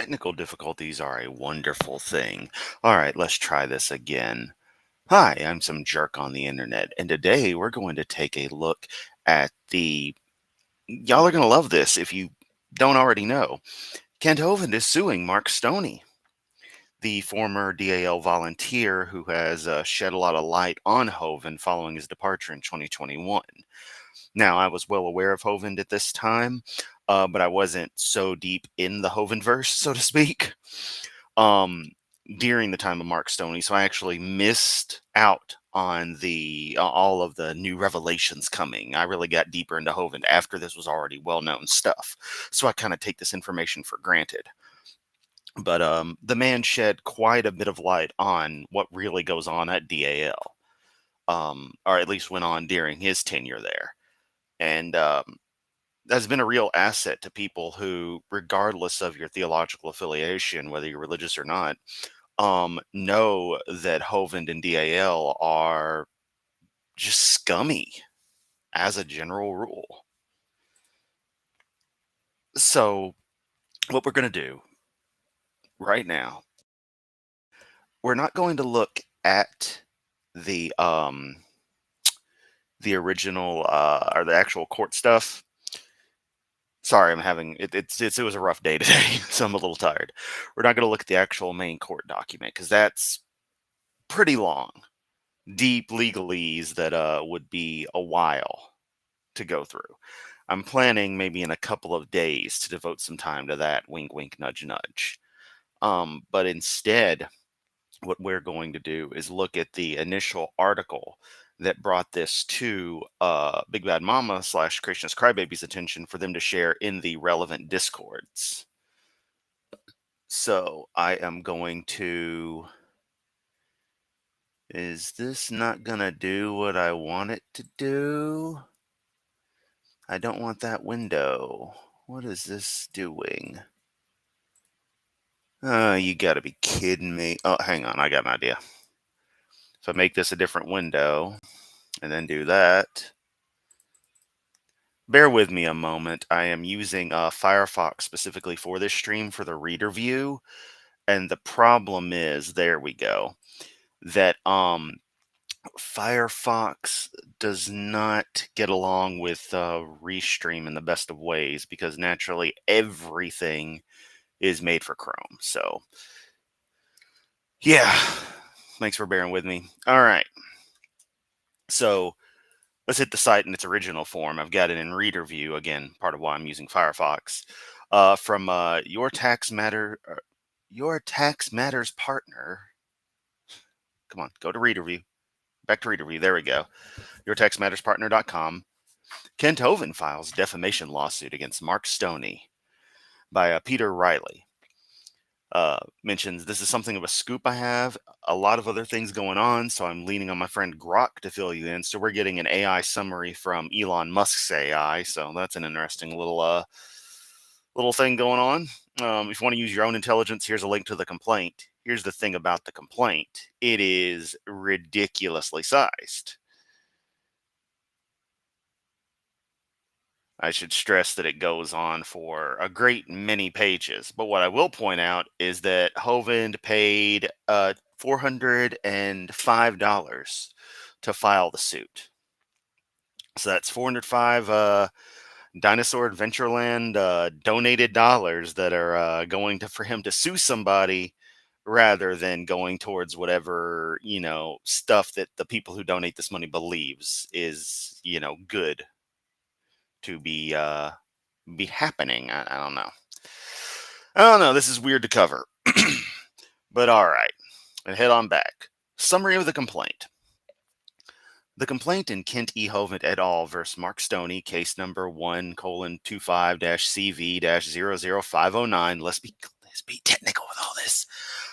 Technical difficulties are a wonderful thing. All right, let's try this again. Hi, I'm some jerk on the internet, and today we're going to take a look at the. Y'all are going to love this if you don't already know. Kent Hovind is suing Mark Stoney, the former DAL volunteer who has shed a lot of light on Hovind following his departure in 2021. Now, I was well aware of Hovind at this time, but I wasn't so deep in the Hovind-verse, so to speak. um, During the time of Mark Stoney, so I actually missed out on the all of the new revelations coming. I really got deeper into Hovind after this was already well-known stuff, so I kind of take this information for granted. But the man shed quite a bit of light on what really goes on at DAL, or at least went on during his tenure there, and has been a real asset to people who, regardless of your theological affiliation, whether you're religious or not, know that Hovind and DAL are just scummy as a general rule. So, what we're going to do right now, we're not going to look at the the original or the actual court stuff. Sorry, I'm having it was a rough day today, so I'm a little tired. We're not going to look at the actual main court document because that's pretty long, deep legalese that would be a while to go through. I'm planning maybe in a couple of days to devote some time to that. Wink, wink, nudge, nudge. But instead, what we're going to do is look at the initial article that brought this to Big Bad Mama slash Creationist Crybaby's attention for them to share in the relevant discords. So I am going to. Is this not going to do what I want it to do? I don't want that window. What is this doing? You gotta be kidding me. Oh, hang on. I got an idea. If I make this a different window and then do that, bear with me a moment. I am using Firefox specifically for this stream for the reader view. And the problem is, there we go, that Firefox does not get along with Restream in the best of ways because naturally everything is made for Chrome. So, yeah, thanks for bearing with me. All right. So, let's hit the site in its original form. I've got it in reader view, again, part of why I'm using Firefox. From Your Tax Matters partner. Come on, go to reader view. Back to reader view. There we go. YourTaxMattersPartner.com. Kent Hovind files defamation lawsuit against Mark Stoney by Peter Riley. Mentions this is something of a scoop I have. A lot of other things going on, so I'm leaning on my friend Grok to fill you in. So we're getting an AI summary from Elon Musk's AI. So that's an interesting little thing going on. If you want to use your own intelligence, here's a link to the complaint. Here's the thing about the complaint. It is ridiculously sized. I should stress that it goes on for a great many pages. But what I will point out is that Hovind paid $405 to file the suit. So that's 405 Dinosaur Adventureland donated dollars that are going to for him to sue somebody rather than going towards whatever, stuff that the people who donate this money believes is, good to be happening. I don't know. I don't know. This is weird to cover. But all right. And head on back. Summary of the complaint. The complaint in Kent E. Hovind et al. Versus Mark Stoney, case number 1:25-CV-00509. Let's be technical with all this.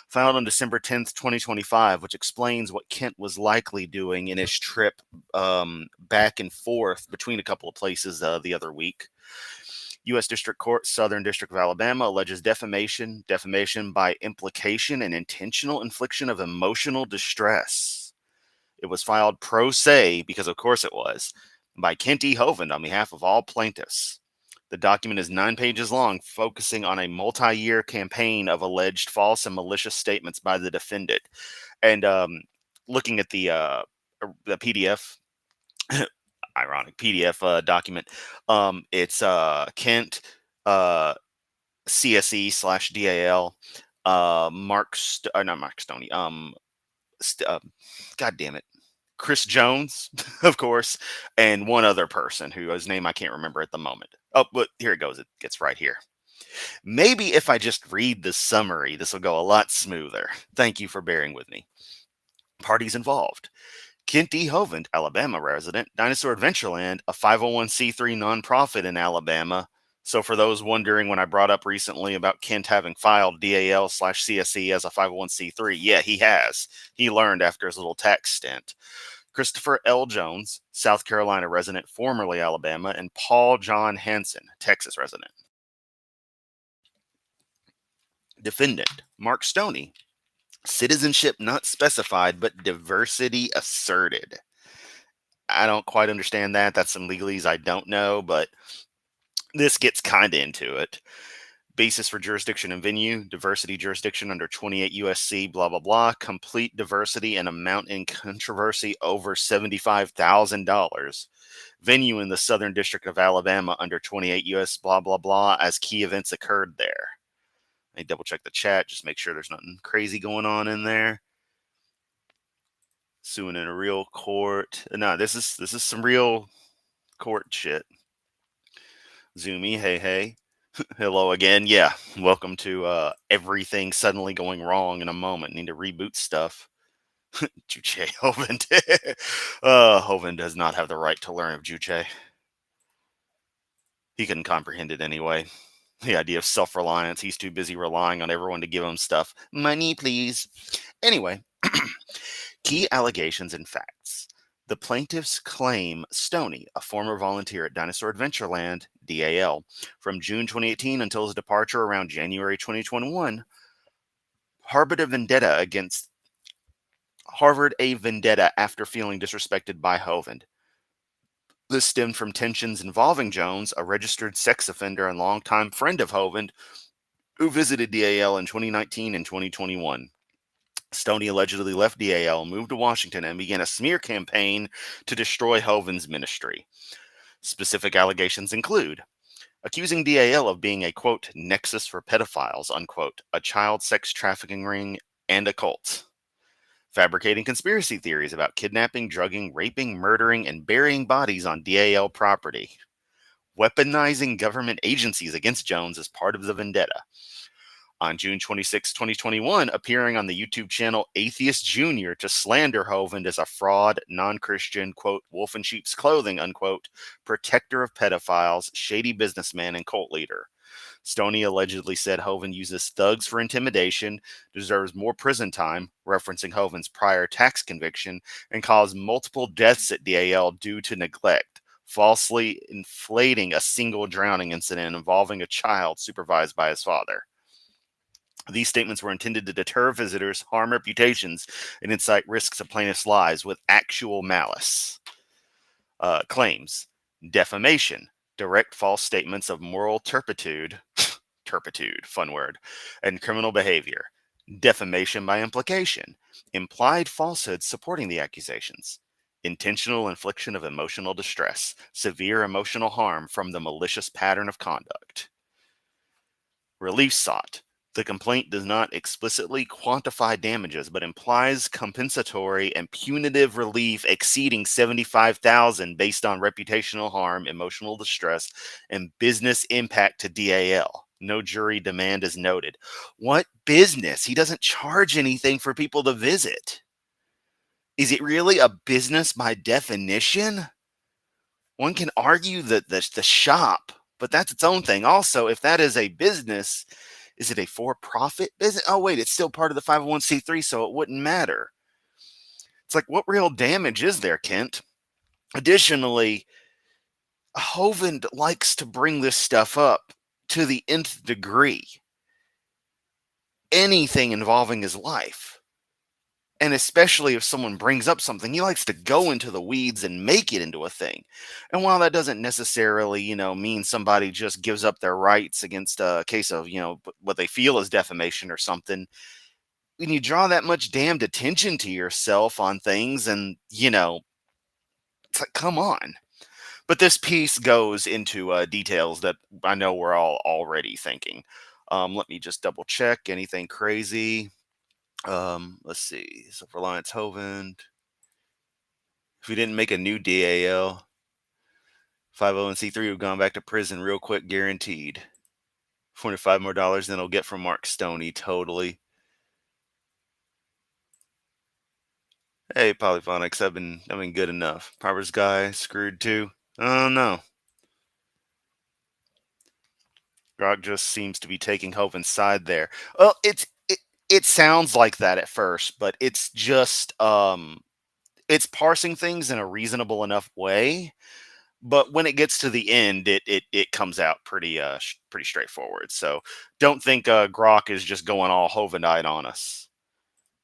Filed on December 10th, 2025, which explains what Kent was likely doing in his trip back and forth between a couple of places the other week. U.S. District Court, Southern District of Alabama, alleges defamation by implication, and intentional infliction of emotional distress. It was filed pro se, because of course it was, by Kent E. Hovind on behalf of all plaintiffs. The document is 9 pages long, focusing on a multi-year campaign of alleged false and malicious statements by the defendant. And looking at the PDF, ironic PDF document, it's Kent, CSE/DAL, not Mark Stoney, God damn it, Chris Jones, of course, and one other person whose name I can't remember at the moment. Oh, but here it goes. It gets right here. Maybe if I just read the summary, this will go a lot smoother. Thank you for bearing with me. Parties involved: Kent D. Hovind, Alabama resident, Dinosaur Adventureland, a 501c3 nonprofit in Alabama. So for those wondering, when I brought up recently about Kent having filed DAL/CSE as a 501c3, yeah, he has. He learned after his little tax stint. Christopher L. Jones, South Carolina resident, formerly Alabama, and Paul John Hansen, Texas resident. Defendant: Mark Stoney, citizenship not specified, but diversity asserted. I don't quite understand that. That's some legalese I don't know, but this gets kind of into it. Basis for jurisdiction and venue: diversity jurisdiction under 28 USC, blah, blah, blah. Complete diversity and amount in controversy over $75,000. Venue in the Southern District of Alabama under 28 US, blah, blah, blah, as key events occurred there. I double check the chat, just make sure there's nothing crazy going on in there. Suing in a real court. No, this is some real court shit. Zoomy, hey. Hello again. Yeah, welcome to everything suddenly going wrong in a moment. Need to reboot stuff. Juche Hovind. Hovind does not have the right to learn of Juche. He couldn't comprehend it anyway. The idea of self-reliance. He's too busy relying on everyone to give him stuff. Money, please. Anyway, key allegations and facts. The plaintiffs claim Stoney, a former volunteer at Dinosaur Adventureland, DAL, from June 2018 until his departure around January 2021, harbored a vendetta after feeling disrespected by Hovind. This stemmed from tensions involving Jones, a registered sex offender and longtime friend of Hovind, who visited DAL in 2019 and 2021. Stoney allegedly left DAL, moved to Washington, and began a smear campaign to destroy Hovind's ministry. Specific allegations include accusing DAL of being a, quote, nexus for pedophiles, unquote, a child sex trafficking ring, and a cult. Fabricating conspiracy theories about kidnapping, drugging, raping, murdering, and burying bodies on DAL property. Weaponizing government agencies against Jones as part of the vendetta. On June 26, 2021, appearing on the YouTube channel Atheist Jr. to slander Hovind as a fraud, non-Christian, quote, wolf in sheep's clothing, unquote, protector of pedophiles, shady businessman, and cult leader. Stoney allegedly said Hovind uses thugs for intimidation, deserves more prison time, referencing Hovind's prior tax conviction, and caused multiple deaths at DAL due to neglect, falsely inflating a single drowning incident involving a child supervised by his father. These statements were intended to deter visitors, harm reputations, and incite risks of plaintiffs' lives with actual malice. Claims: defamation, direct false statements of moral turpitude, fun word, and criminal behavior. Defamation by implication, implied falsehoods supporting the accusations. Intentional infliction of emotional distress, severe emotional harm from the malicious pattern of conduct. Relief sought. The complaint does not explicitly quantify damages, but implies compensatory and punitive relief exceeding $75,000 based on reputational harm, emotional distress, and business impact to DAL. No jury demand is noted. What business? He doesn't charge anything for people to visit. Is it really a business by definition? One can argue that the shop, but that's its own thing. Also, if that is a business, is it a for-profit business? Oh, wait, it's still part of the 501c3, so it wouldn't matter. It's like, what real damage is there, Kent? Additionally, Hovind likes to bring this stuff up to the nth degree. Anything involving his life. And especially if someone brings up something, he likes to go into the weeds and make it into a thing. And while that doesn't necessarily, mean somebody just gives up their rights against a case of, what they feel is defamation or something, when you draw that much damned attention to yourself on things and, it's like, come on. But this piece goes into details that I know we're all already thinking. Let me just double check anything crazy. Let's see. So Reliance Hovind. If we didn't make a new DAL, 501c3 would have gone back to prison real quick, guaranteed. $25 more than he'll get from Mark Stoney, totally. Hey, Polyphonics, I've been good enough. Proper's guy screwed too. Oh no. Grok just seems to be taking Hovind's side there. Well, it sounds like that at first, but it's just it's parsing things in a reasonable enough way. But when it gets to the end, it comes out pretty straightforward. So don't think Grok is just going all Hovindite on us.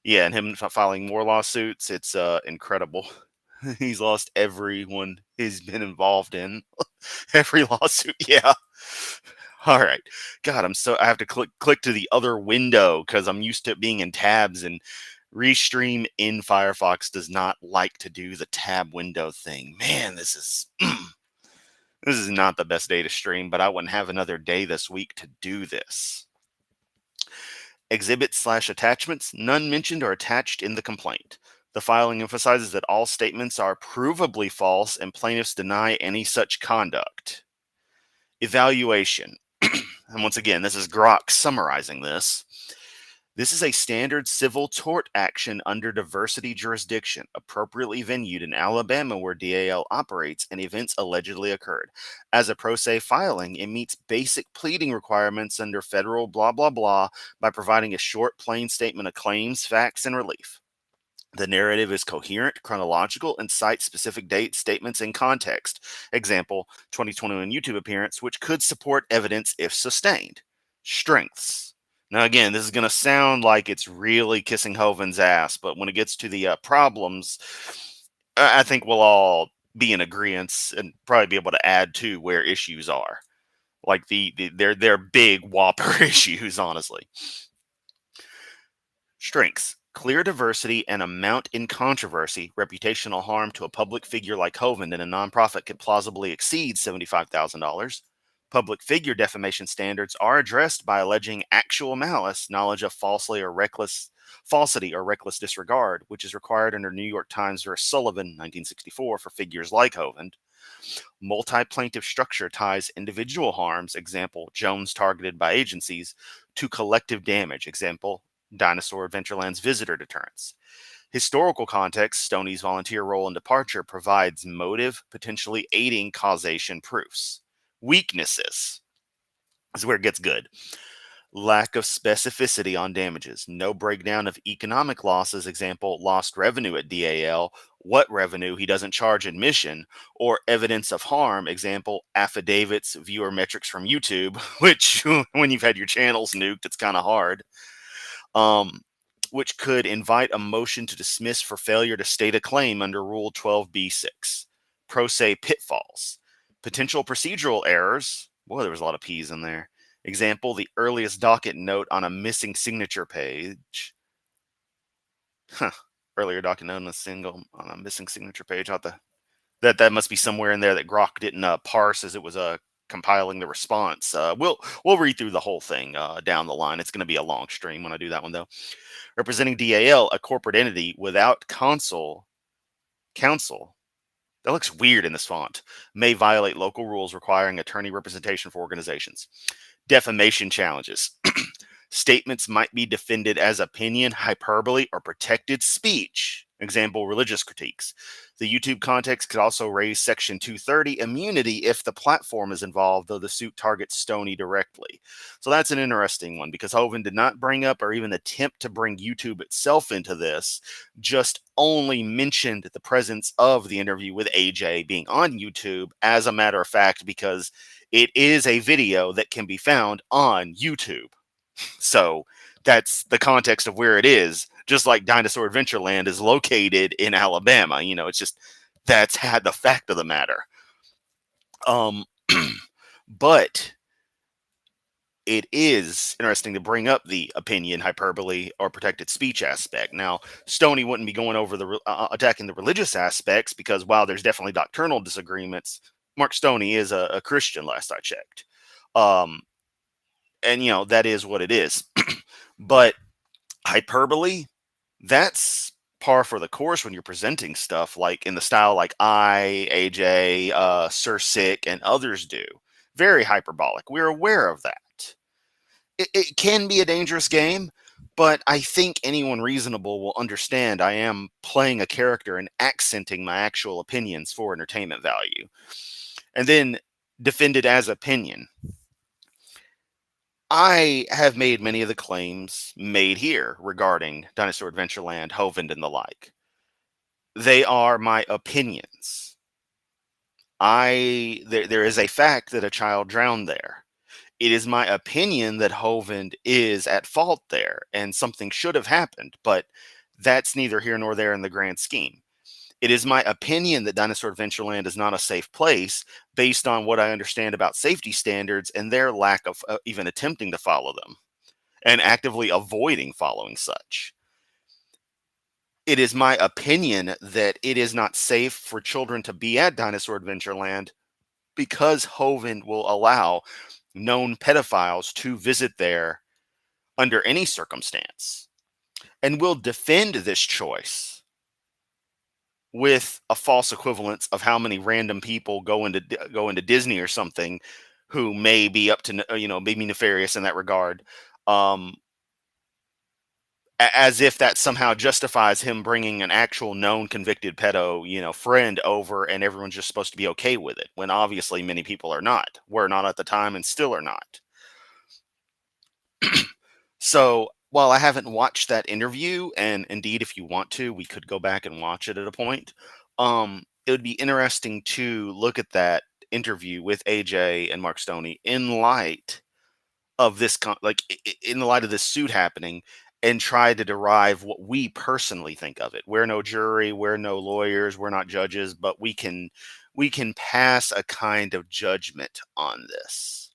Yeah, and him filing more lawsuits, it's incredible. He's lost everyone he's been involved in. Every lawsuit, yeah. All right. God, I have to click to the other window because I'm used to it being in tabs, and Restream in Firefox does not like to do the tab window thing. Man, this is this is not the best day to stream, but I wouldn't have another day this week to do this. Exhibits/attachments, none mentioned or attached in the complaint. The filing emphasizes that all statements are provably false and plaintiffs deny any such conduct. Evaluation. And once again, this is Grok summarizing this. This is a standard civil tort action under diversity jurisdiction, appropriately venued in Alabama where DAL operates and events allegedly occurred. As a pro se filing, it meets basic pleading requirements under federal blah blah blah by providing a short, plain statement of claims, facts, and relief. The narrative is coherent, chronological, and cites specific dates, statements, and context. Example, 2021 YouTube appearance, which could support evidence if sustained. Strengths. Now, again, this is going to sound like it's really kissing Hovind's ass, but when it gets to the problems, I think we'll all be in agreement and probably be able to add to where issues are. Like they're big whopper issues, honestly. Strengths. Clear diversity and amount in controversy. Reputational harm to a public figure like Hovind and a nonprofit could plausibly exceed $75,000. Public figure defamation standards are addressed by alleging actual malice, knowledge of falsity or reckless disregard, which is required under New York Times v. Sullivan, 1964, for figures like Hovind. Multi-plaintiff structure ties individual harms, example, Jones targeted by agencies, to collective damage, example, Dinosaur Adventureland's visitor deterrence. Historical context, Stoney's volunteer role and departure provides motive, potentially aiding causation proofs. Weaknesses. This is where it gets good. Lack of specificity on damages. No breakdown of economic losses, example, lost revenue at DAL, what revenue he doesn't charge admission, or evidence of harm, example, affidavits, viewer metrics from YouTube, which when you've had your channels nuked, it's kind of hard. Which could invite a motion to dismiss for failure to state a claim under Rule 12b-6. Pro se pitfalls. Potential procedural errors. Boy, there was a lot of P's in there. Example, the earliest docket note on a missing signature page. Earlier docket note on a missing signature page. That must be somewhere in there that Grok didn't parse as it was compiling the response. We'll read through the whole thing down the line. It's going to be a long stream when I do that one, though. Representing DAL, a corporate entity without counsel, that looks weird in this font, may violate local rules requiring attorney representation for organizations. Defamation challenges. Statements might be defended as opinion, hyperbole, or protected speech. Example, religious critiques. The YouTube context could also raise Section 230 immunity if the platform is involved, though the suit targets Stoney directly. So that's an interesting one because Hovind did not bring up or even attempt to bring YouTube itself into this, just only mentioned the presence of the interview with AJ being on YouTube as a matter of fact because it is a video that can be found on YouTube. So that's the context of where it is. just like Dinosaur Adventureland is located in Alabama. It's just that's had the fact of the matter. Um, but it is interesting to bring up the opinion, hyperbole, or protected speech aspect. Now, Stoney wouldn't be going over attacking the religious aspects because while there's definitely doctrinal disagreements, Mark Stoney is a Christian, last I checked. Um, and that is what it is. But hyperbole, that's par for the course when you're presenting stuff like in the style like AJ, Sir Sick, and others do. Very hyperbolic. We're aware of that. It can be a dangerous game, but I think anyone reasonable will understand I am playing a character and accenting my actual opinions for entertainment value. And then defend it as opinion. I have made many of the claims made here regarding Dinosaur Adventureland, Hovind, and the like. They are my opinions. There is a fact that a child drowned there. It is my opinion that Hovind is at fault there and something should have happened, but that's neither here nor there in the grand scheme. It is my opinion that Dinosaur Adventureland is not a safe place based on what I understand about safety standards and their lack of even attempting to follow them and actively avoiding following such. It is my opinion that it is not safe for children to be at Dinosaur Adventureland because Hovind will allow known pedophiles to visit there under any circumstance and will defend this choice with a false equivalence of how many random people go into Disney or something who may be up to maybe nefarious in that regard, as if that somehow justifies him bringing an actual known convicted pedo friend over and everyone's just supposed to be okay with it, when obviously many people were not at the time and still are not. So while I haven't watched that interview, and indeed, if you want to, we could go back and watch it at a point. It would be interesting to look at that interview with AJ and Mark Stoney in light of this, in the light of this suit happening, and try to derive what we personally think of it. We're no jury, we're no lawyers, we're not judges, but we can pass a kind of judgment on this.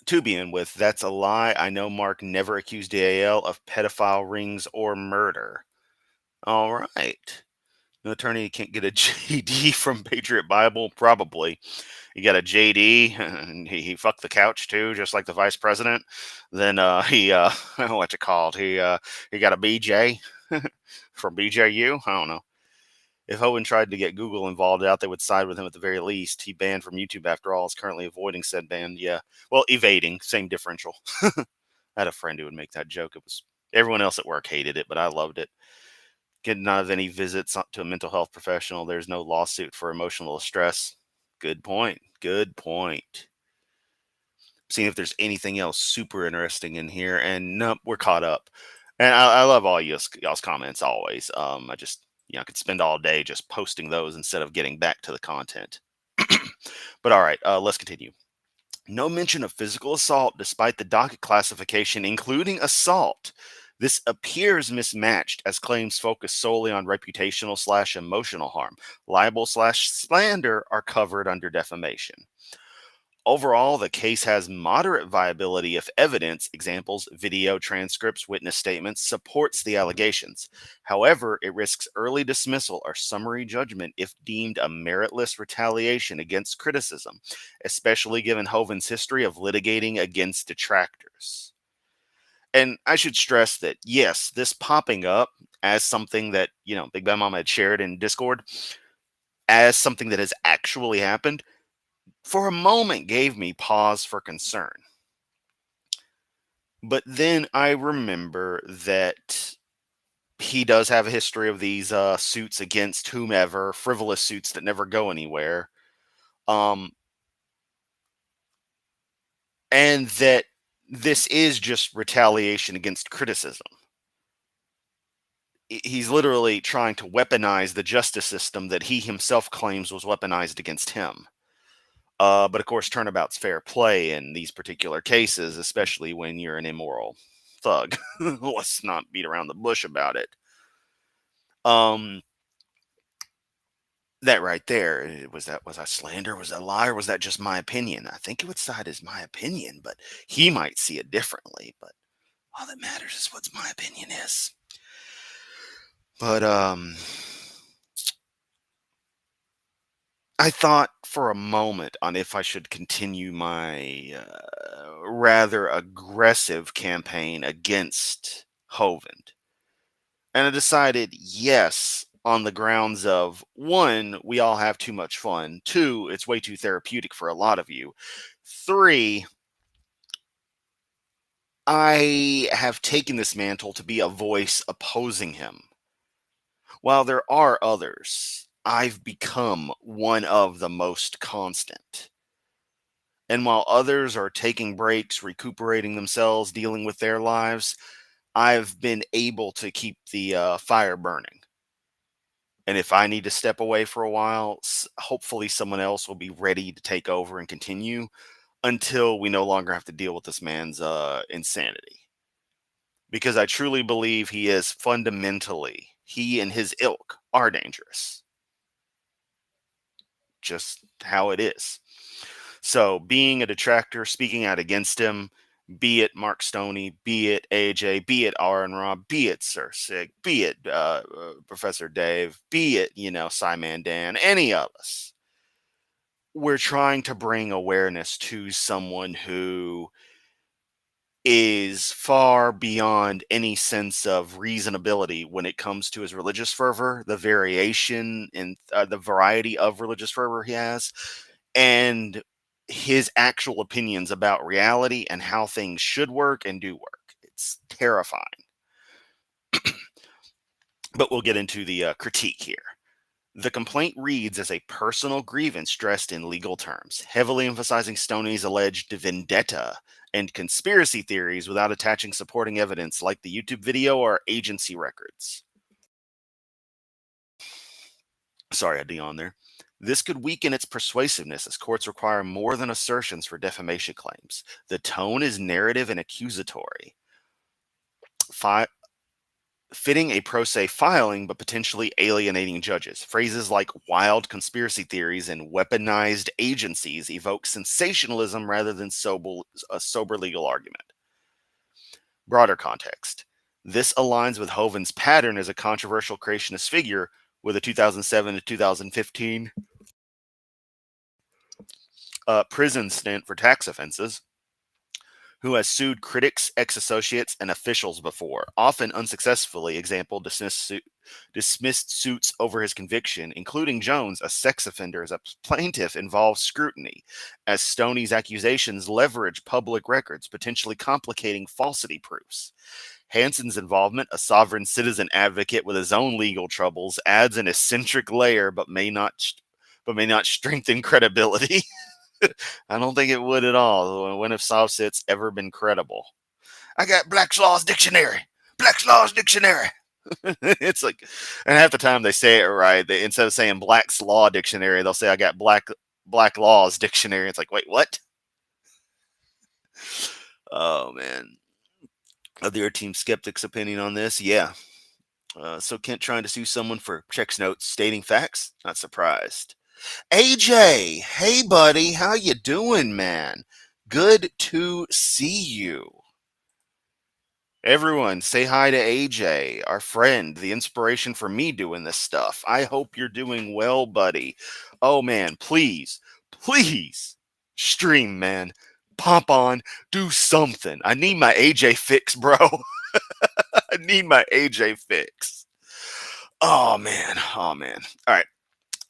To begin with, that's a lie. I know Mark never accused DAL of pedophile rings or murder. All right. An attorney can't get a JD from Patriot Bible? Probably. You got a JD, and he fucked the couch too, just like the vice president. Then he what's it called? He got a BJ from BJU. I don't know. If Hovind tried to get Google involved out, they would side with him at the very least. He banned from YouTube after all, is currently avoiding said ban. Yeah. Well, evading, same differential. I had a friend who would make that joke. It was everyone else at work hated it, but I loved it. Getting out of any visits to a mental health professional. There's no lawsuit for emotional distress. Good point. Good point. Seeing if there's anything else super interesting in here, and nope, we're caught up. And I love all y'all's comments always. I just I could spend all day just posting those instead of getting back to the content. But all right, let's continue. No mention of physical assault despite the docket classification, including assault. This appears mismatched as claims focus solely on reputational / emotional harm. Libel / slander are covered under defamation. Overall, the case has moderate viability if evidence, examples, video, transcripts, witness statements, supports the allegations. However, it risks early dismissal or summary judgment if deemed a meritless retaliation against criticism, especially given Hovind's history of litigating against detractors. And I should stress that, yes, this popping up as something that, Big Bad Mama had shared in Discord, as something that has actually happened, for a moment gave me pause for concern. But then I remember that he does have a history of these suits against whomever, frivolous suits that never go anywhere. And that this is just retaliation against criticism. He's literally trying to weaponize the justice system that he himself claims was weaponized against him. But of course, turnabout's fair play in these particular cases, especially when you're an immoral thug. Let's not beat around the bush about it. Um, that right there, was that slander? Was that a lie? Or was that just my opinion? I think it would side as my opinion, but he might see it differently. But all that matters is what my opinion is. But I thought for a moment on if I should continue my rather aggressive campaign against Hovind. And I decided yes, on the grounds of one, we all have too much fun. Two, it's way too therapeutic for a lot of you. Three, I have taken this mantle to be a voice opposing him. While there are others, I've become one of the most constant. And while others are taking breaks, recuperating themselves, dealing with their lives, I've been able to keep the fire burning. And if I need to step away for a while, hopefully someone else will be ready to take over and continue until we no longer have to deal with this man's insanity. Because I truly believe he is fundamentally, he and his ilk are dangerous. Just how it is. So being a detractor, speaking out against him, be it Mark Stoney, be it AJ, be it Aaron Rob, be it Sir Sig, be it Professor Dave, be it, Simon Dan, any of us, we're trying to bring awareness to someone who is far beyond any sense of reasonability when it comes to his religious fervor, the variation in the variety of religious fervor he has, and his actual opinions about reality and how things should work and do work. It's terrifying. But we'll get into the critique here. The complaint reads as a personal grievance dressed in legal terms, heavily emphasizing Stoney's alleged vendetta and conspiracy theories without attaching supporting evidence like the YouTube video or agency records. Sorry, I had D on there. This could weaken its persuasiveness as courts require more than assertions for defamation claims. The tone is narrative and accusatory. Fitting a pro se filing but potentially alienating judges. Phrases like wild conspiracy theories and weaponized agencies evoke sensationalism rather than a sober legal argument. Broader context. This aligns with Hovind's pattern as a controversial creationist figure with a 2007 to 2015 prison stint for tax offenses, who has sued critics, ex-associates, and officials before, often unsuccessfully. Example, dismissed suits over his conviction, including Jones, a sex offender, as a plaintiff involves scrutiny, as Stoney's accusations leverage public records, potentially complicating falsity proofs. Hanson's involvement, a sovereign citizen advocate with his own legal troubles, adds an eccentric layer but may not strengthen credibility. I don't think it would at all. When have Sovsits ever been credible? I got Black's Law's Dictionary. Black's Law's Dictionary. It's like, and half the time they say it right. Instead of saying Black's Law Dictionary, they'll say I got Black Law's Dictionary. It's like, wait, what? Oh man. Other Team Skeptic's opinion on this? Yeah. So Kent trying to sue someone for checks notes stating facts? Not surprised. AJ, hey buddy, how you doing, man? Good to see you. Everyone, say hi to AJ, our friend, the inspiration for me doing this stuff. I hope you're doing well, buddy. Oh man, please, stream, man. Pop on, do something. I need my AJ fix, bro. I need my AJ fix. Oh man. All right,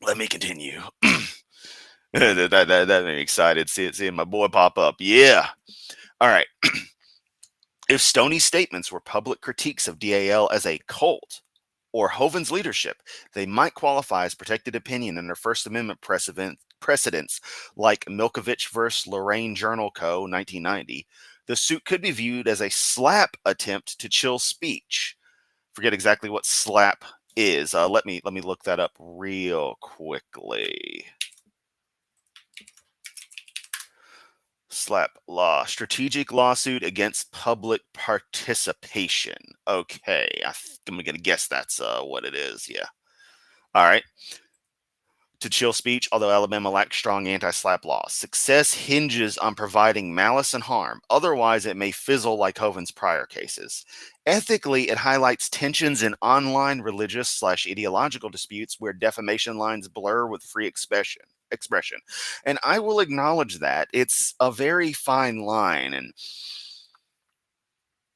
let me continue. that made me excited seeing my boy pop up. Yeah. All right. If Stoney's statements were public critiques of DAL as a cult or Hovind's leadership, they might qualify as protected opinion under First Amendment precedents like Milkovich vs. Lorraine Journal Co. 1990. The suit could be viewed as a slap attempt to chill speech. Forget exactly what slap is. Let me look that up real quickly. Slap law. Strategic lawsuit against public participation. Okay, I'm gonna guess that's what it is. Yeah. All right. To chill speech, although Alabama lacks strong anti-slap laws. Success hinges on providing malice and harm. Otherwise, it may fizzle like Hovind's prior cases. Ethically, it highlights tensions in online religious/ideological disputes where defamation lines blur with free expression. And I will acknowledge that. It's a very fine line, and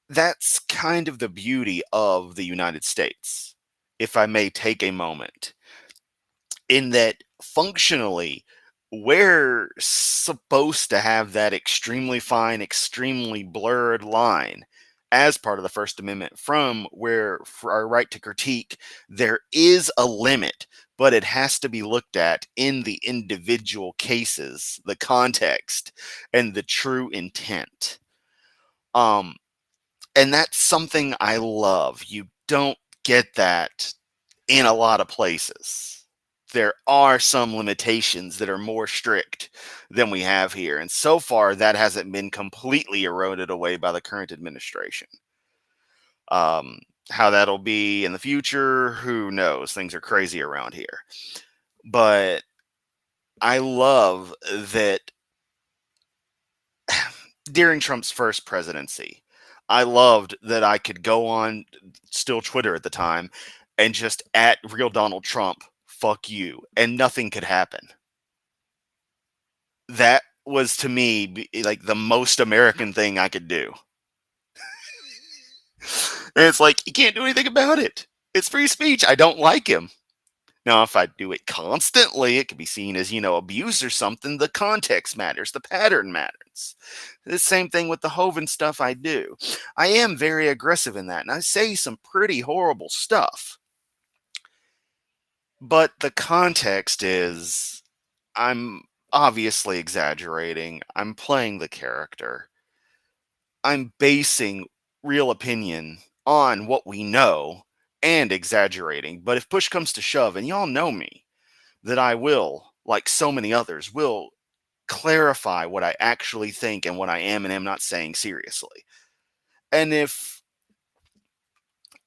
that's kind of the beauty of the United States, if I may take a moment, in that functionally we're supposed to have that extremely fine, extremely blurred line as part of the First Amendment, from where for our right to critique, there is a limit, but it has to be looked at in the individual cases, the context, and the true intent. Um, and that's something I love. You don't get that in a lot of places. There are some limitations that are more strict than we have here. And so far, that hasn't been completely eroded away by the current administration. Um, how that'll be in the future, who knows? Things are crazy around here. But I love that during Trump's first presidency, I loved that I could go on, still Twitter at the time, and just at real Donald Trump, fuck you, and nothing could happen. That was to me like the most American thing I could do. And it's like, you can't do anything about it. It's free speech. I don't like him. Now, if I do it constantly, it could be seen as, abuse or something. The context matters, the pattern matters. The same thing with the Hovind stuff I do. I am very aggressive in that, and I say some pretty horrible stuff. But the context is, I'm obviously exaggerating. I'm playing the character. I'm basing real opinion on what we know and exaggerating. But if push comes to shove, and y'all know me, that I will, like so many others, will clarify what I actually think and what I am and am not saying seriously. And if,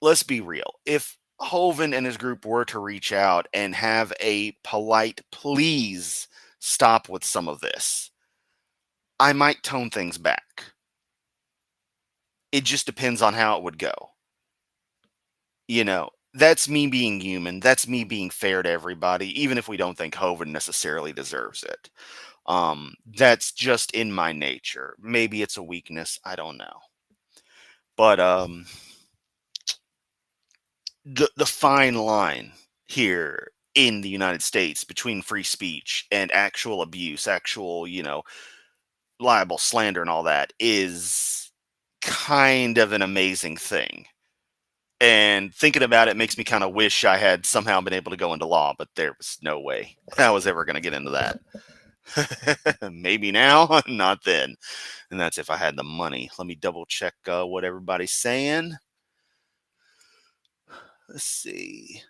let's be real, if Hovind and his group were to reach out and have a polite, please stop with some of this, I might tone things back. It just depends on how it would go. That's me being human. That's me being fair to everybody, even if we don't think Hovind necessarily deserves it. That's just in my nature. Maybe it's a weakness. I don't know. But the fine line here in the United States between free speech and actual abuse, actual, libel, slander, and all that is kind of an amazing thing. And thinking about it makes me kind of wish I had somehow been able to go into law, but there was no way I was ever going to get into that. Maybe now, not then. And that's if I had the money. Let me double check what everybody's saying. Let's see.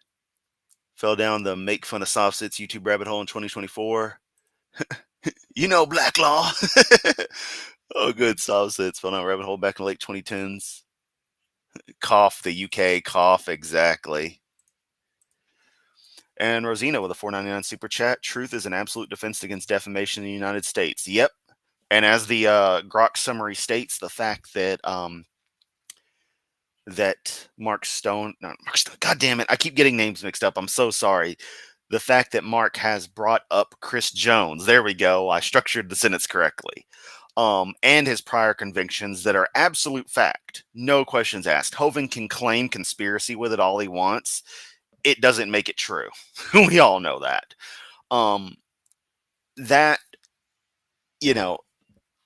Fell down the make fun of soft sits YouTube rabbit hole in 2024. Black law. Oh, good. Soft sits fell down rabbit hole back in the late 2010s. Cough, the UK cough, exactly. And Rosina with a $4.99 super chat. Truth is an absolute defense against defamation in the United States. Yep. And as the Grok summary states, the fact that Mark Stone, not Mark Stone, God damn it, I keep getting names mixed up. I'm so sorry. The fact that Mark has brought up Chris Jones, there we go. I structured the sentence correctly. And his prior convictions that are absolute fact. No questions asked. Hovind can claim conspiracy with it all he wants. It doesn't make it true. We all know that. That,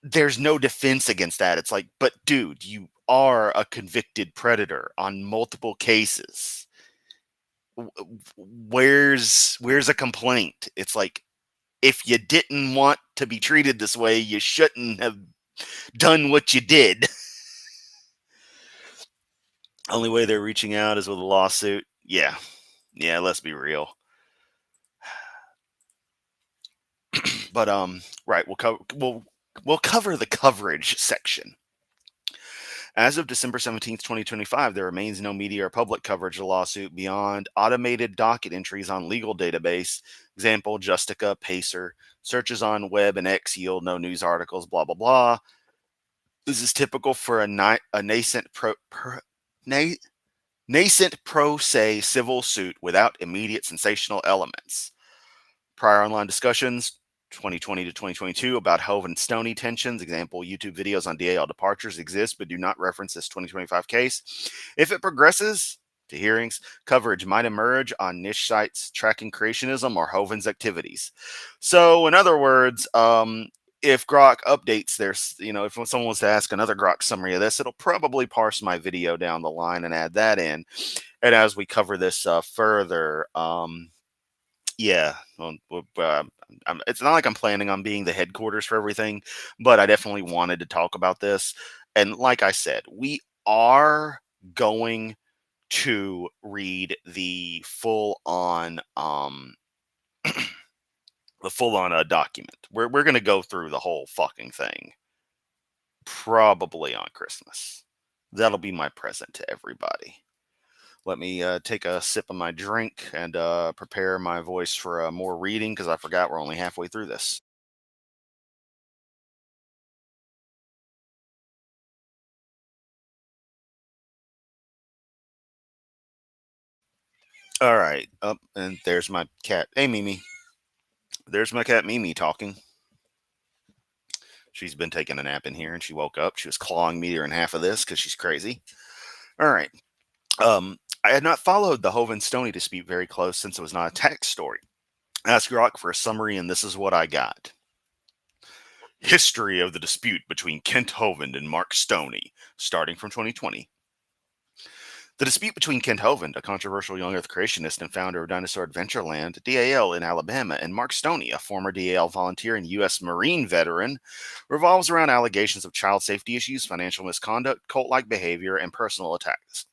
there's no defense against that. It's like, but dude, you are a convicted predator on multiple cases. Where's a complaint? It's like, if you didn't want to be treated this way, you shouldn't have done what you did. Only way they're reaching out is with a lawsuit. Yeah, let's be real. But right, we'll we'll cover the coverage section. As of December 17th, 2025, there remains no media or public coverage of the lawsuit beyond automated docket entries on legal database. Example, Justica, Pacer. Searches on web and X yield no news articles, blah, blah, blah. This is typical for a na- nascent pro se civil suit without immediate sensational elements. Prior online discussions, 2020 to 2022, about Hove and Stoney tensions. Example, YouTube videos on DAL departures exist but do not reference this 2025 case. If it progresses to hearings, coverage might emerge on niche sites tracking creationism or Hovin's activities. So, in other words, if Grok updates there's, if someone wants to ask another Grok summary of this, it'll probably parse my video down the line and add that in. And as we cover this further, yeah, it's not like I'm planning on being the headquarters for everything, but I definitely wanted to talk about this. And like I said, we are going to read the full on document. We're going to go through the whole fucking thing, probably on Christmas. That'll be my present to everybody. Let me take a sip of my drink and prepare my voice for more reading because I forgot we're only halfway through this. All right. Up and there's my cat. Hey, Mimi. There's my cat Mimi talking. She's been taking a nap in here and she woke up. She was clawing me during half of this because she's crazy. All right. I had not followed the Hovind Stoney dispute very close since it was not a text story. I asked Grok for a summary, and this is what I got. History of the dispute between Kent Hovind and Mark Stoney, starting from 2020. The dispute between Kent Hovind, a controversial young earth creationist and founder of Dinosaur Adventureland, DAL in Alabama, and Mark Stoney, a former DAL volunteer and U.S. Marine veteran, revolves around allegations of child safety issues, financial misconduct, cult like behavior, and personal attacks.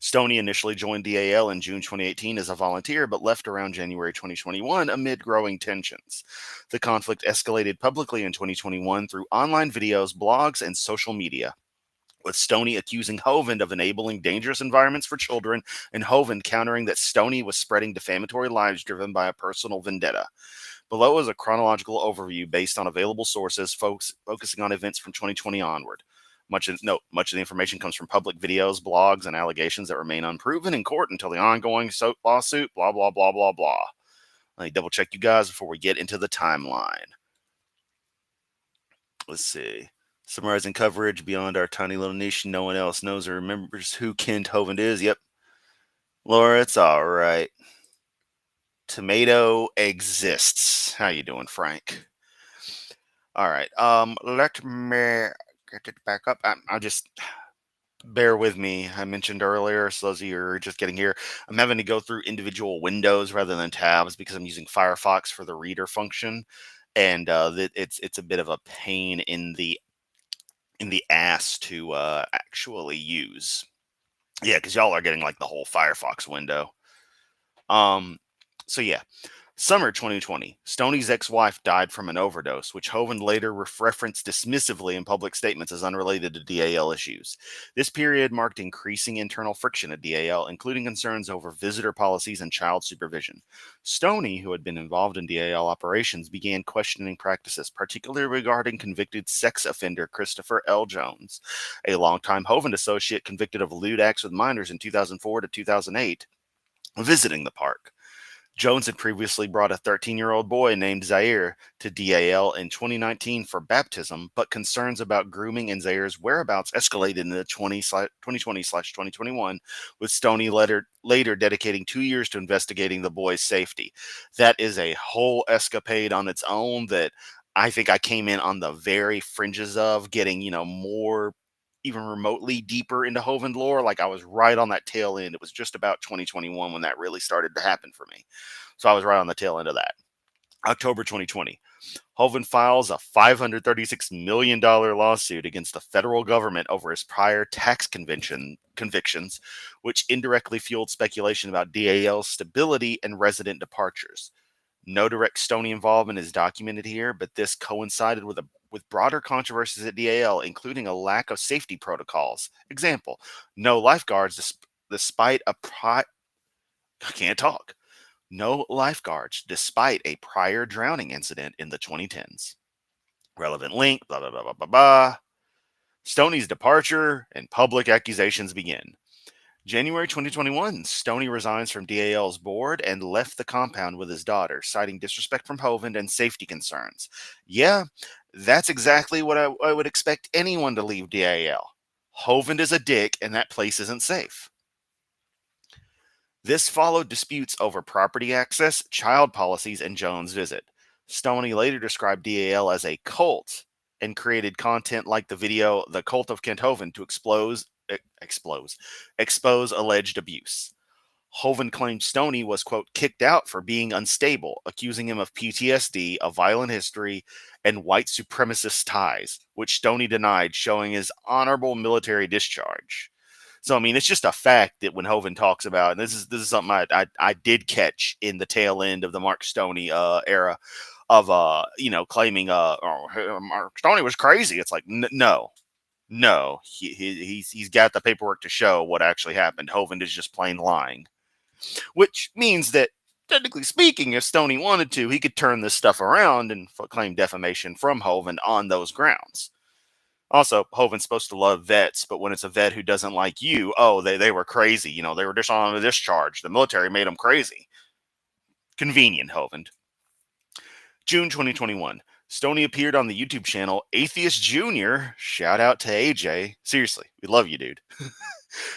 Stoney initially joined DAL in June 2018 as a volunteer, but left around January 2021 amid growing tensions. The conflict escalated publicly in 2021 through online videos, blogs, and social media, with Stoney accusing Hovind of enabling dangerous environments for children, and Hovind countering that Stoney was spreading defamatory lies driven by a personal vendetta. Below is a chronological overview based on available sources, focusing on events from 2020 onward. Much of the information comes from public videos, blogs, and allegations that remain unproven in court until the ongoing lawsuit. Blah blah blah blah blah. Let me double check you guys before we get into the timeline. Let's see. Summarizing coverage beyond our tiny little niche, no one else knows or remembers who Kent Hovind is. Yep. Laura, it's all right. Tomato exists. How you doing, Frank? All right. Let me get it back up. I'll just bear with me. I mentioned earlier, so those of you who are just getting here, I'm having to go through individual windows rather than tabs because I'm using Firefox for the reader function, and it's a bit of a pain in the ass to actually use. Yeah, because y'all are getting like the whole Firefox window. Um, so yeah, Summer 2020, Stoney's ex-wife died from an overdose, which Hovind later referenced dismissively in public statements as unrelated to DAL issues. This period marked increasing internal friction at DAL, including concerns over visitor policies and child supervision. Stoney, who had been involved in DAL operations, began questioning practices, particularly regarding convicted sex offender Christopher L. Jones, a longtime Hovind associate convicted of lewd acts with minors in 2004 to 2008, visiting the park. Jones had previously brought a 13-year-old boy named Zaire to DAL in 2019 for baptism, but concerns about grooming and Zaire's whereabouts escalated in the 2020/2021, with Stoney later dedicating 2 years to investigating the boy's safety. That is a whole escapade on its own that I think I came in on the very fringes of getting, more even remotely deeper into Hovind lore. Like I was right on that tail end. It was just about 2021 when that really started to happen for me. So I was right on the tail end of that. October 2020, Hovind files a $536 million lawsuit against the federal government over his prior tax convictions, which indirectly fueled speculation about DAL's stability and resident departures. No direct Stoney involvement is documented here, but this coincided with with broader controversies at DAL, including a lack of safety protocols. Example, no lifeguards despite I can't talk. No lifeguards despite a prior drowning incident in the 2010s. Relevant link, blah, blah, blah, blah, blah, blah. Stoney's departure and public accusations begin. January 2021, Stoney resigns from DAL's board and left the compound with his daughter, citing disrespect from Hovind and safety concerns. Yeah, that's exactly what I would expect anyone to leave DAL. Hovind is a dick, and that place isn't safe. This followed disputes over property access, child policies, and Jones' visit. Stoney later described DAL as a cult and created content like the video The Cult of Kent Hovind to expose alleged abuse. Hovind claimed Stoney was, quote, kicked out for being unstable, accusing him of PTSD, a violent history, and white supremacist ties, which Stoney denied, showing his honorable military discharge. So I mean, it's just a fact that when Hovind talks about, and this is something I did catch in the tail end of the Mark Stoney era of claiming Mark Stoney was crazy. It's like no, he's got the paperwork to show what actually happened. Hovind is just plain lying, which means that technically speaking, if Stoney wanted to, he could turn this stuff around and claim defamation from Hovind on those grounds. Also, Hovind's supposed to love vets, but when it's a vet who doesn't like you, oh, they were crazy. You know, they were dishonored discharge. The military made them crazy. Convenient, Hovind. June 2021. Stoney appeared on the YouTube channel Atheist Jr. Shout out to AJ. Seriously, we love you, dude.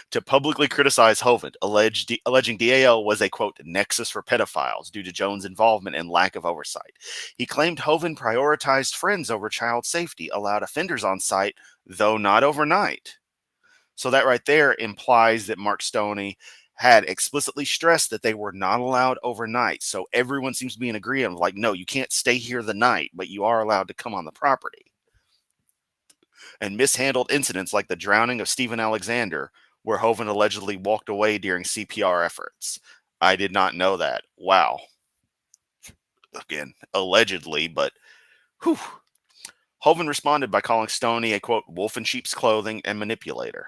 To publicly criticize Hovind, alleging DAL was a, quote, nexus for pedophiles due to Jones' involvement and lack of oversight. He claimed Hovind prioritized friends over child safety, allowed offenders on site, though not overnight. So that right there implies that Mark Stoney had explicitly stressed that they were not allowed overnight. So everyone seems to be in agreement, like, no, you can't stay here the night, but you are allowed to come on the property. And mishandled incidents like the drowning of Stephen Alexander, where Hovind allegedly walked away during CPR efforts. I did not know that. Wow. Again, allegedly, but whew. Hovind responded by calling Stoney a, quote, wolf in sheep's clothing and manipulator.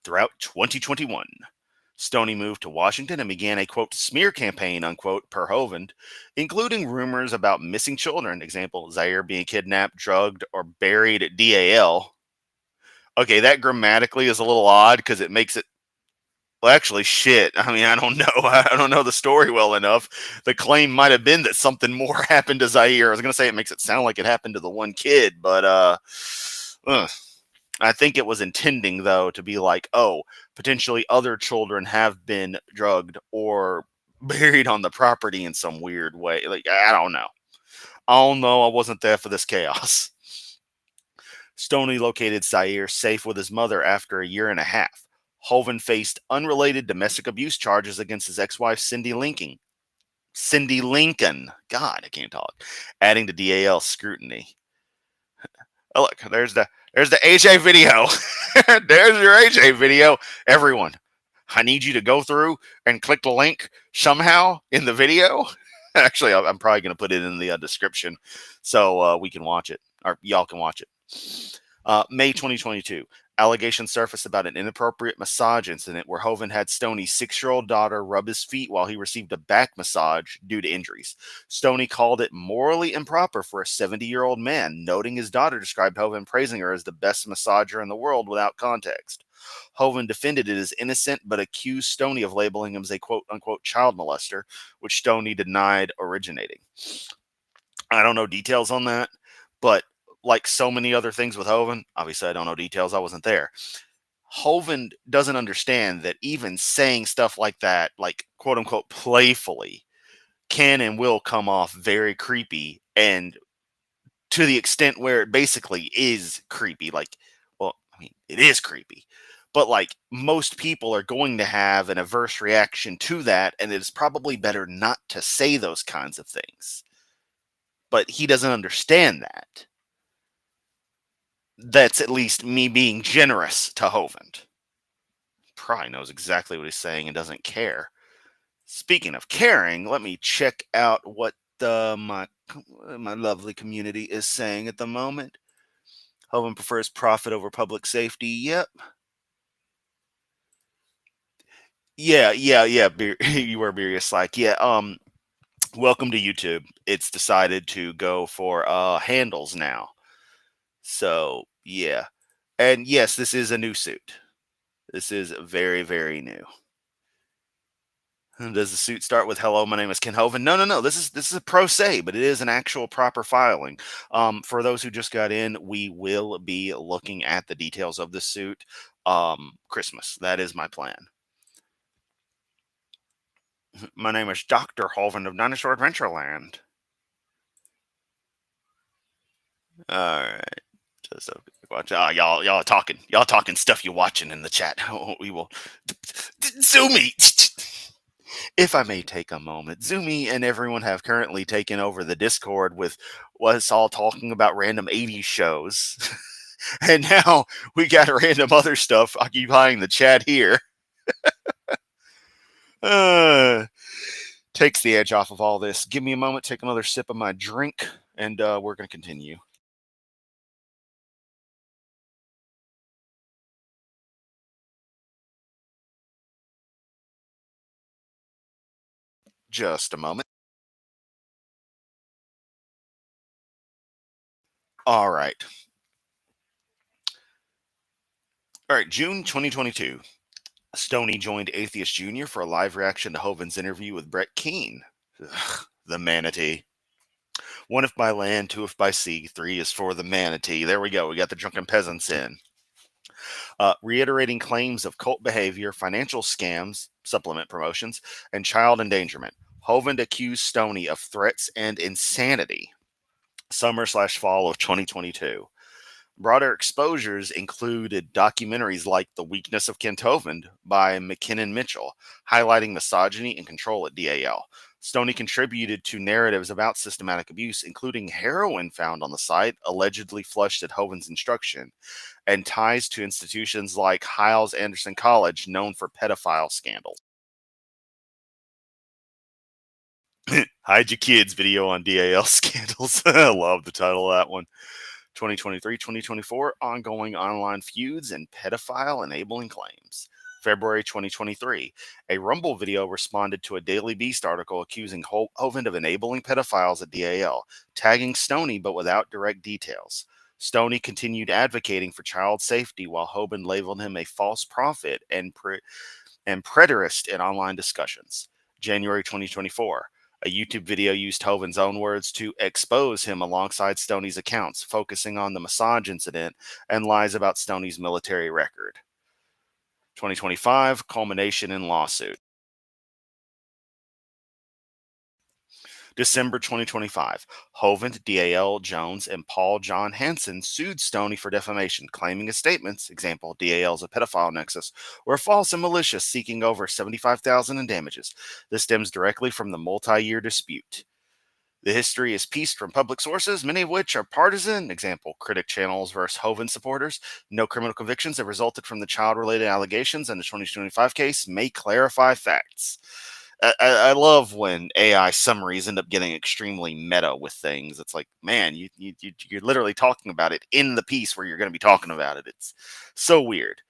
Throughout 2021, Stoney moved to Washington and began a, quote, smear campaign, unquote, per Hovind, including rumors about missing children. Example, Zaire being kidnapped, drugged, or buried at DAL. Okay, that grammatically is a little odd because it makes it, well, actually, shit. I mean, I don't know. I don't know the story well enough. The claim might have been that something more happened to Zaire. I was going to say it makes it sound like it happened to the one kid, but I think it was intending, though, to be like, oh, potentially other children have been drugged or buried on the property in some weird way. Like, I don't know. I wasn't there for this chaos. Stoney located Zaire safe with his mother after a year and a half. Hovind faced unrelated domestic abuse charges against his ex-wife, Cindy Lincoln. God, I can't talk. Adding to DAL scrutiny. Oh, look, there's the AJ video. There's your AJ video. Everyone, I need you to go through and click the link somehow in the video. Actually, I'm probably going to put it in the description so we can watch it, or y'all can watch it. May 2022, allegations surfaced about an inappropriate massage incident where Hovind had Stoney's 6-year-old daughter rub his feet while he received a back massage due to injuries. Stoney called it morally improper for a 70-year-old man, noting his daughter described Hovind praising her as the best massager in the world without context. Hovind defended it as innocent, but accused Stoney of labeling him as a quote-unquote child molester, which Stoney denied originating. I don't know details on that, but like so many other things with Hovind, obviously I don't know details, I wasn't there. Hovind doesn't understand that even saying stuff like that, like quote unquote playfully, can and will come off very creepy, and to the extent where it basically is creepy. Like, well, I mean, it is creepy, but like most people are going to have an adverse reaction to that, and it's probably better not to say those kinds of things. But he doesn't understand that. That's at least me being generous to Hovind. Probably knows exactly what he's saying and doesn't care. Speaking of caring, let me check out what my lovely community is saying at the moment. Hovind prefers profit over public safety. Yep. Yeah. You were Beerus like, yeah. Welcome to YouTube. It's decided to go for handles now. So yeah, and yes, this is a new suit. This is very very new. Does the suit start with "Hello, my name is Ken Hovind"? No. This is a pro se, but it is an actual proper filing. For those who just got in, we will be looking at the details of the suit. Christmas. That is my plan. My name is Doctor Hovind of Dinosaur Adventureland. All right. So watch. Y'all talking stuff you watching in the chat. We will. Zoomy. If I may take a moment, Zoomy and everyone have currently taken over the Discord with us all talking about random 80s shows. And now we got random other stuff occupying the chat here. Uh, Takes the edge off of all this. Give me a moment, take another sip of my drink, and we're going to continue. Just a moment. All right. All right, June 2022. Stoney joined Atheist Jr. for a live reaction to Hovind's interview with Brett Keane. Ugh, the manatee. One if by land, two if by sea, three is for the manatee. There we go. We got the drunken peasants in. Reiterating claims of cult behavior, financial scams, supplement promotions, and child endangerment. Hovind accused Stoney of threats and insanity. Summer/fall of 2022. Broader exposures included documentaries like The Weakness of Kent Hovind by McKinnon Mitchell, highlighting misogyny and control at DAL. Stoney contributed to narratives about systematic abuse, including heroin found on the site, allegedly flushed at Hovind's instruction, and ties to institutions like Hiles Anderson College, known for pedophile scandals. Hide Your Kids video on DAL scandals. I love the title of that one. 2023-2024 ongoing online feuds and pedophile enabling claims. February 2023, a Rumble video responded to a Daily Beast article accusing Hovind of enabling pedophiles at DAL, tagging Stoney but without direct details. Stoney continued advocating for child safety while Hovind labeled him a false prophet and preterist in online discussions. January 2024. A YouTube video used Hovind's own words to expose him alongside Stoney's accounts, focusing on the massage incident and lies about Stoney's military record. 2025, culmination in lawsuit. December 2025, Hovind, DAL Jones, and Paul John Hansen sued Stoney for defamation, claiming his statements, example, DAL's a pedophile nexus, were false and malicious, seeking over $75,000 in damages. This stems directly from the multi-year dispute. The history is pieced from public sources, many of which are partisan. Example, critic channels versus Hovind supporters. No criminal convictions have resulted from the child-related allegations, and the 2025 case may clarify facts. I love when AI summaries end up getting extremely meta with things. It's like, man, you're literally talking about it in the piece where you're going to be talking about it. It's so weird.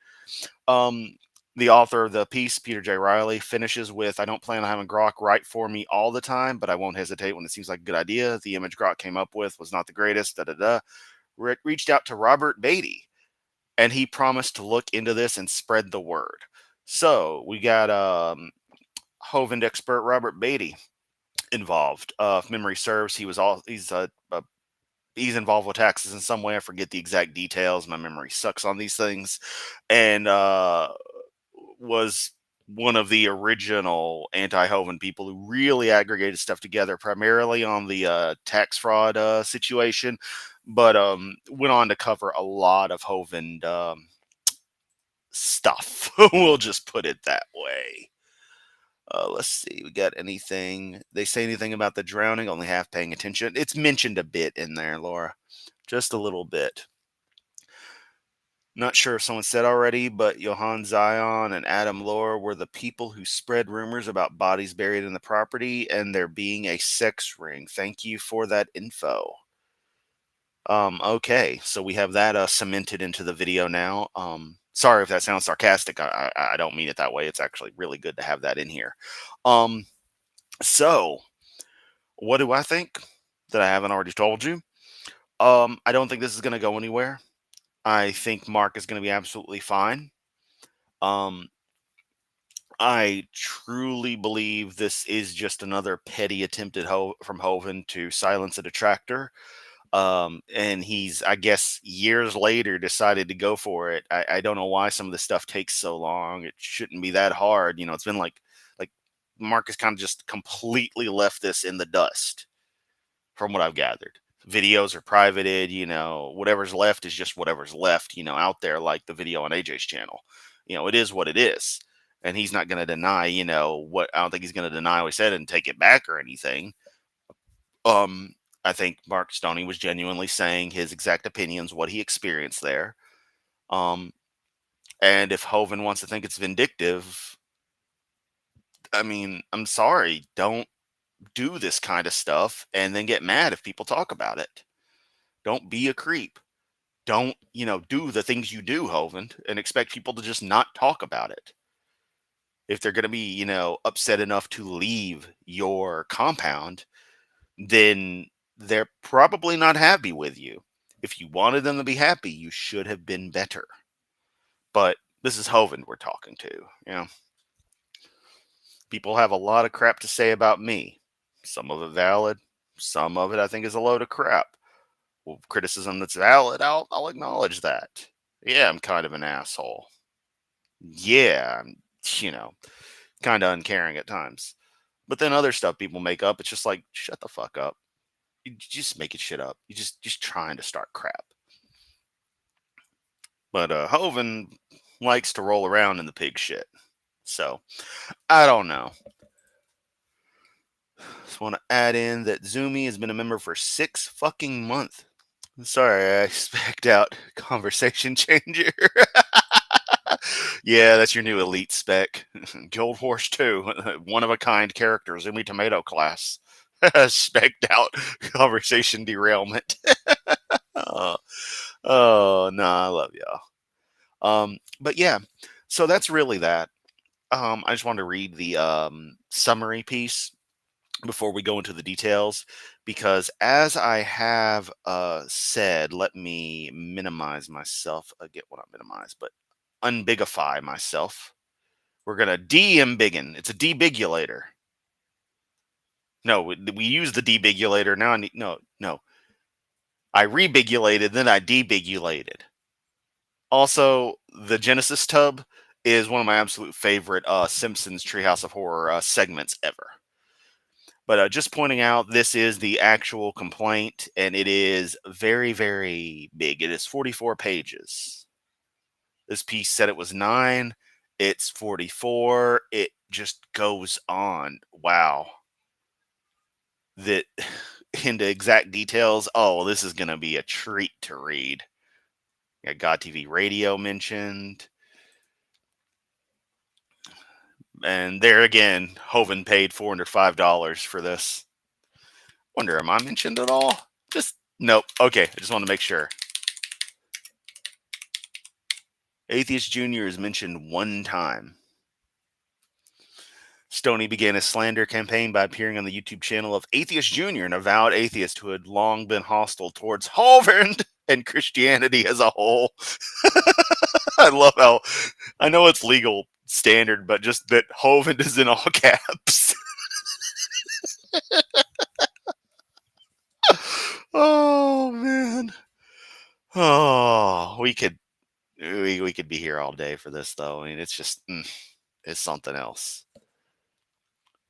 Um, the author of the piece, Peter J. Riley, finishes with, I don't plan on having Grok write for me all the time, but I won't hesitate when it seems like a good idea. The image Grok came up with was not the greatest, Reached out to Robert Beatty, and he promised to look into this and spread the word. So we got Hovind expert Robert Beatty involved. If memory serves, he's involved with taxes in some way. I forget the exact details. My memory sucks on these things. And was one of the original anti-Hovind people who really aggregated stuff together, primarily on the tax fraud situation, but went on to cover a lot of Hovind stuff. We'll just put it that way. Let's see. We got anything? They say anything about the drowning? Only half paying attention. It's mentioned a bit in there, Laura. Just a little bit. Not sure if someone said already, but Johann Zion and Adam Lohr were the people who spread rumors about bodies buried in the property and there being a sex ring. Thank you for that info. Okay, so we have that cemented into the video now. Sorry if that sounds sarcastic. I don't mean it that way. It's actually really good to have that in here. Um, so what do I think that I haven't already told you? I don't think this is going to go anywhere. I think Mark is going to be absolutely fine. Um, I truly believe this is just another petty attempt at from Hovind to silence a detractor. And he's, I guess, years later decided to go for it. I don't know why some of this stuff takes so long. It shouldn't be that hard. It's been like Marcus kind of just completely left this in the dust, from what I've gathered. Videos are privated. Whatever's left is just whatever's left. Out there, like the video on AJ's channel. It is what it is, and he's not going to deny. What I don't think he's going to deny what he said and take it back or anything. Um, I think Mark Stoney was genuinely saying his exact opinions, what he experienced there. Um, and if Hovind wants to think it's vindictive, I mean, I'm sorry, don't do this kind of stuff and then get mad if people talk about it. Don't be a creep. Don't, do the things you do, Hovind, and expect people to just not talk about it. If they're going to be, upset enough to leave your compound, then they're probably not happy with you. If you wanted them to be happy, you should have been better. But this is Hovind we're talking to. People have a lot of crap to say about me. Some of it valid. Some of it I think is a load of crap. Well, criticism that's valid, I'll acknowledge that. Yeah, I'm kind of an asshole. Yeah, I'm, you know, kind of uncaring at times. But then other stuff people make up, it's just like, shut the fuck up. You just making shit up. You just trying to start crap. But Hovind likes to roll around in the pig shit. So I don't know. Just want to add in that Zumi has been a member for 6 fucking months. Sorry, I specked out conversation changer. Yeah, that's your new elite spec. Guild Wars 2, one of a kind character, Zumi Tomato class. Specked out conversation derailment. Oh, oh, no, I love y'all. But yeah, so that's really that. I just wanted to read the summary piece before we go into the details, because as I have said, let me minimize myself. I get what I minimize, but unbigify myself. We're gonna de-embiggen. It's a debigulator. No, we use the debigulator now. No. I rebigulated, then I debigulated. Also, the Genesis tub is one of my absolute favorite Simpsons Treehouse of Horror segments ever. But just pointing out, this is the actual complaint, and it is very, very big. It is 44 pages. This piece said it was 9. It's 44. It just goes on. Wow. That into exact details. Oh, this is going to be a treat to read. Yeah, God TV Radio mentioned. And there again, Hovind paid $405 for this. Wonder, am I mentioned at all? Just, nope. Okay, I just want to make sure. Atheist Jr. is mentioned one time. Stoney began his slander campaign by appearing on the YouTube channel of Atheist Jr., an avowed atheist who had long been hostile towards Hovind and Christianity as a whole. I love how, I know it's legal standard, but just that Hovind is in all caps. Oh, man. Oh, we could be here all day for this, though. I mean, it's just, it's something else.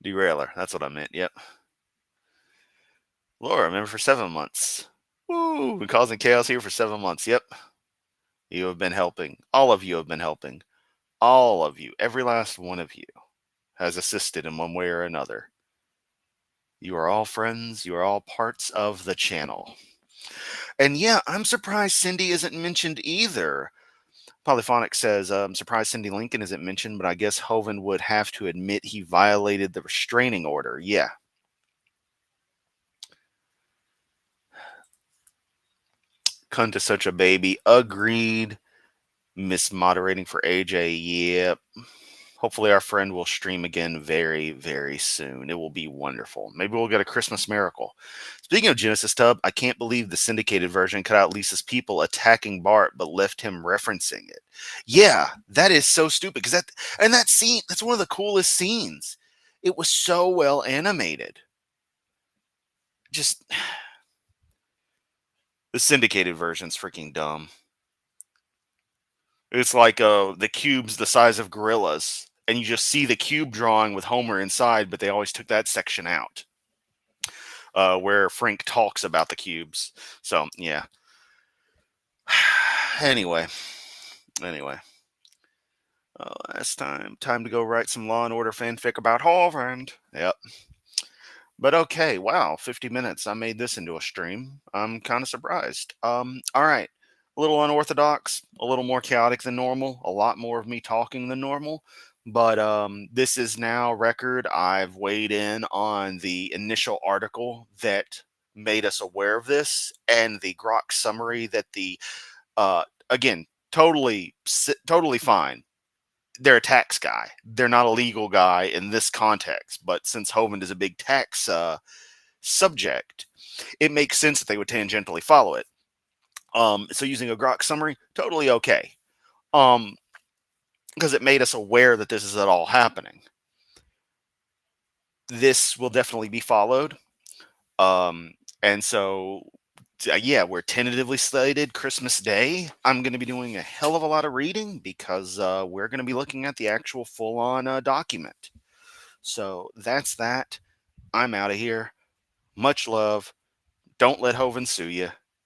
Derailer, that's what I meant. Yep. Laura, member for 7 months. Woo! Been causing chaos here for 7 months. Yep. You have been helping. All of you have been helping. All of you, every last one of you, has assisted in one way or another. You are all friends. You are all parts of the channel. And yeah, I'm surprised Cindy isn't mentioned either. Polyphonic says, surprised Cindy Lincoln isn't mentioned, but I guess Hovind would have to admit he violated the restraining order. Yeah. Cunt is such a baby. Agreed. Mismoderating for AJ. Yep. Hopefully, our friend will stream again very, very soon. It will be wonderful. Maybe we'll get a Christmas miracle. Speaking of Genesis Tub, I can't believe the syndicated version cut out Lisa's people attacking Bart, but left him referencing it. Yeah, that is so stupid. Because that scene, that's one of the coolest scenes. It was so well animated. Just the syndicated version's freaking dumb. It's like the cube's the size of gorillas, and you just see the cube drawing with Homer inside, but they always took that section out. Where Frank talks about the cubes. So yeah. anyway, anyway. Last time to go write some Law and Order fanfic about Hovind. Yep. But okay, wow, 50 minutes. I made this into a stream. I'm kind of surprised. All right. A little unorthodox, a little more chaotic than normal, a lot more of me talking than normal. But this is now record. I've weighed in on the initial article that made us aware of this and the Grok summary that again, totally fine. They're a tax guy. They're not a legal guy in this context. But since Hovind is a big tax subject, it makes sense that they would tangentially follow it. So using a Grok summary, totally okay. Because it made us aware that this is at all happening. This will definitely be followed. And so, yeah, we're tentatively slated Christmas Day. I'm going to be doing a hell of a lot of reading because we're going to be looking at the actual full-on document. So that's that. I'm out of here. Much love. Don't let Hovind sue you.